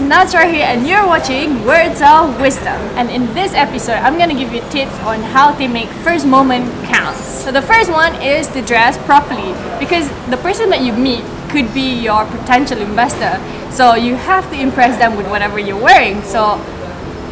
Nadzra here and you're watching Words of Wisdom. And in this episode, I'm gonna give you tips on how to make first moment count. So the first one is to dress properly, because the person that you meet could be your potential investor. So you have to impress them with whatever you're wearing. So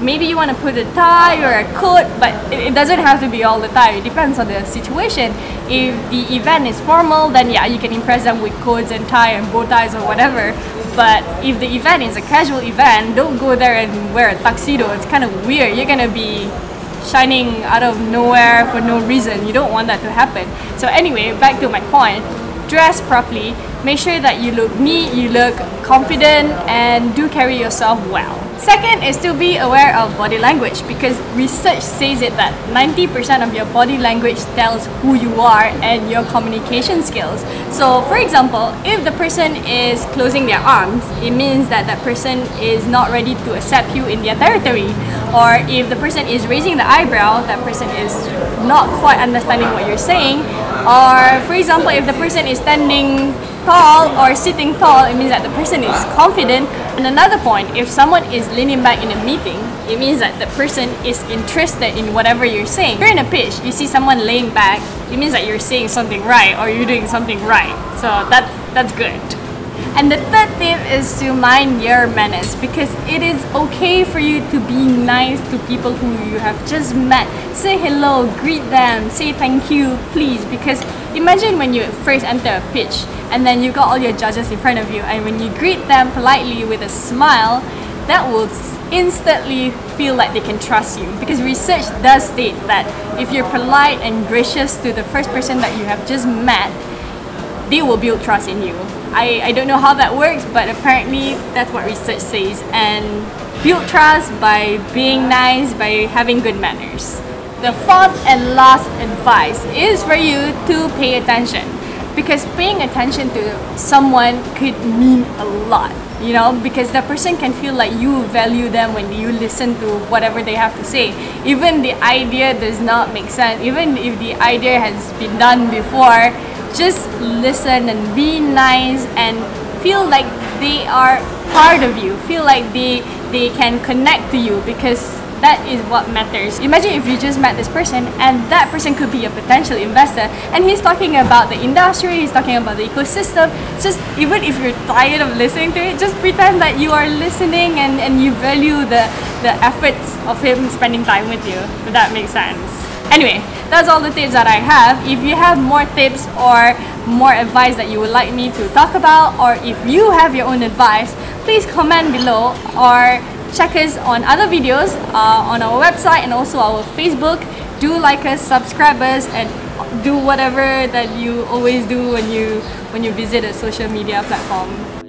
maybe you want to put a tie or a coat, but it doesn't have to be all the time. It depends on the situation. If the event is formal, then yeah, you can impress them with coats and tie and bow ties or whatever. But if the event is a casual event, don't go there and wear a tuxedo. It's kind of weird. You're gonna be shining out of nowhere for no reason. You don't want that to happen. So anyway, back to my point. Dress properly. Make sure that you look neat, you look confident, and do carry yourself well. Second is to be aware of body language, because research says it that 90% of your body language tells who you are and your communication skills. So for example, if the person is closing their arms, it means that that person is not ready to accept you in their territory. Or if the person is raising the eyebrow, that person is not quite understanding what you're saying. Or for example, if the person is standing tall or sitting tall, it means that the person is confident. And another point, if someone is leaning back in a meeting, it means that the person is interested in whatever you're saying. If you're in a pitch, you see someone laying back, it means that you're saying something right or you're doing something right. So that's good. And the third tip is to mind your manners, because it is okay for you to be nice to people who you have just met. Say hello, greet them, say thank you, please. Because imagine when you first enter a pitch and then you got all your judges in front of you, and when you greet them politely with a smile, that will instantly feel like they can trust you. Because research does state that if you're polite and gracious to the first person that you have just met, they will build trust in you. I don't know how that works, but apparently that's what research says. And build trust by being nice, by having good manners. The fourth and last advice is for you to pay attention, because paying attention to someone could mean a lot, you know, because the person can feel like you value them when you listen to whatever they have to say. Even the idea does not make sense, even if the idea has been done before, just listen and be nice and feel like they are part of you. Feel like they can connect to you, because that is what matters. Imagine if you just met this person and that person could be a potential investor, and he's talking about the industry, he's talking about the ecosystem. Just even if you're tired of listening to it, just pretend that you are listening and you value the efforts of him spending time with you, if that makes sense. Anyway, that's all the tips that I have. If you have more tips or more advice that you would like me to talk about, or if you have your own advice, please comment below or check us on other videos on our website and also our Facebook. Do like us, subscribe us, and do whatever that you always do when you visit a social media platform.